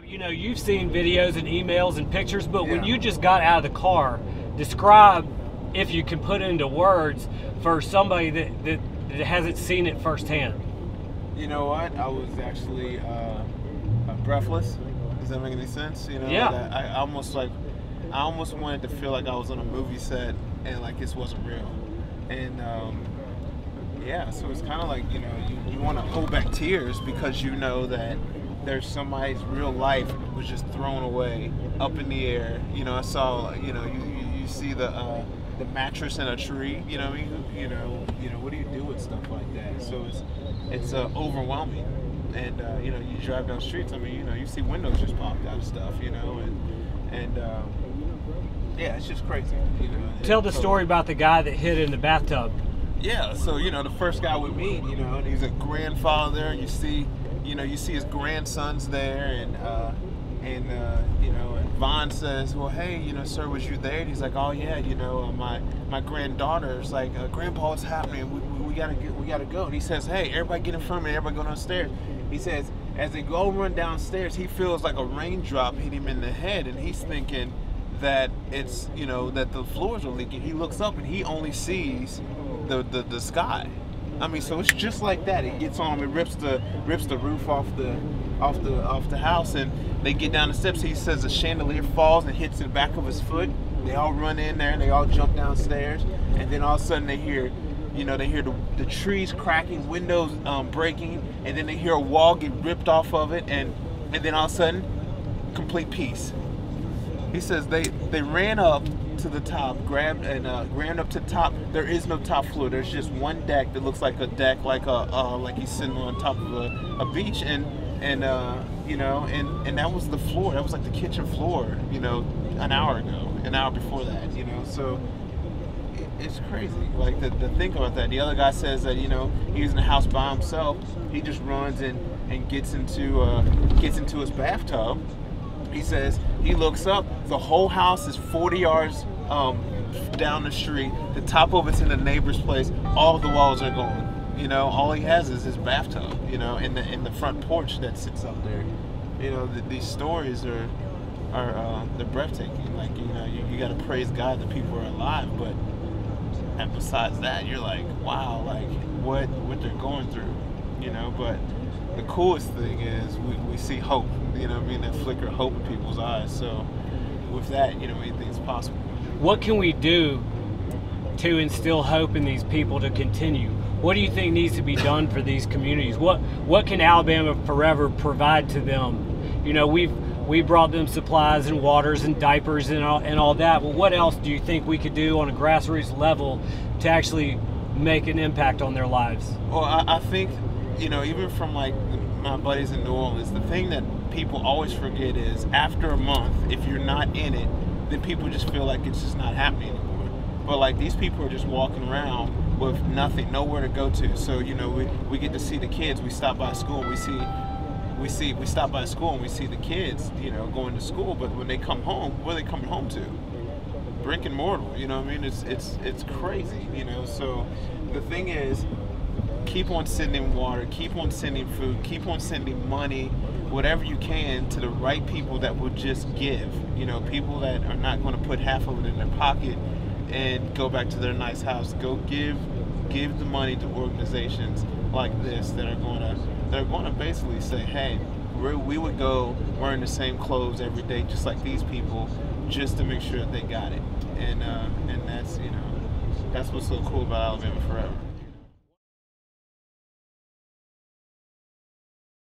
You know, you've seen videos and emails and pictures, but when Yeah. you just got out of the car, describe, if you can put it into words, for somebody that hasn't seen it firsthand. You know what? I was actually breathless. Does that make any sense? You know, Yeah. that I almost wanted to feel like I was on a movie set and like this wasn't real. And yeah, so it's kind of like, you know, you want to hold back tears because you know that there's somebody's real life was just thrown away up in the air. You know, I saw, you know, you see the mattress in a tree. You know what I mean? You know, what do you do with stuff like that? So it's overwhelming. And you know, you drive down streets. I mean, you know, you see windows just popped out of stuff. You know, and yeah, it's just crazy. You know. Tell the story about the guy that hid in the bathtub. Yeah, so you know, the first guy we meet, you know, and he's a grandfather there. You see his grandsons there, and you know, and Vaughn says, well, hey, you know, sir, was you there? And he's like, oh yeah, you know, my granddaughter's like, Grandpa, what's happening? We gotta go. And he says, hey, everybody get in front of me, everybody go downstairs. He says, as they go run downstairs, he feels like a raindrop hit him in the head, and he's thinking that it's, you know, that the floors are leaking. He looks up and he only sees the sky. I mean, so it's just like that. He gets on him and rips the roof off the house, and they get down the steps. He says the chandelier falls and hits the back of his foot. They all run in there and they all jump downstairs, and then all of a sudden they hear, you know, the trees cracking, windows breaking, and then they hear a wall get ripped off of it, and then all of a sudden, complete peace. He says they ran up to the top, ran up to the top. There is no top floor. There's just one deck that looks like a deck, like he's sitting on top of a beach, and you know, and that was the floor. That was like the kitchen floor, you know, an hour before that, you know. So it's crazy, like to think about that. The other guy says that, you know, he's in the house by himself. He just runs and gets into his bathtub. He says he looks up, the whole house is 40 yards down the street. The top of it's in the neighbor's place. All of the walls are gone. You know, all he has is his bathtub, you know, in the front porch that sits up there. You know, these stories are they're breathtaking. Like, you know, you got to praise God that people are alive, but and besides that, you're like, wow, like what they're going through, you know. But the coolest thing is we see hope, you know what I mean, that flicker of hope in people's eyes. So with that, you know, anything's possible. What can we do to instill hope in these people to continue? What do you think needs to be done for these communities? What can Alabama Forever provide to them? You know, we brought them supplies and waters and diapers and all that, but what else do you think we could do on a grassroots level to actually make an impact on their lives? Well, I think, you know, even from like my buddies in New Orleans, the thing that people always forget is after a month, if you're not in it, then people just feel like it's just not happening anymore. But like these people are just walking around with nothing, nowhere to go to. So, you know, we get to see the kids. We stop by school and we stop by school and we see the kids, you know, going to school. But when they come home, where are they coming home to? Brick and mortar, you know what I mean? It's crazy, you know. So the thing is, keep on sending water, keep on sending food, keep on sending money, whatever you can to the right people that will just give. You know, people that are not going to put half of it in their pocket and go back to their nice house. Go give the money to organizations like this that are going to basically say, hey, we would go wearing the same clothes every day, just like these people, just to make sure that they got it. And that's, you know, that's what's so cool about Alabama Forever.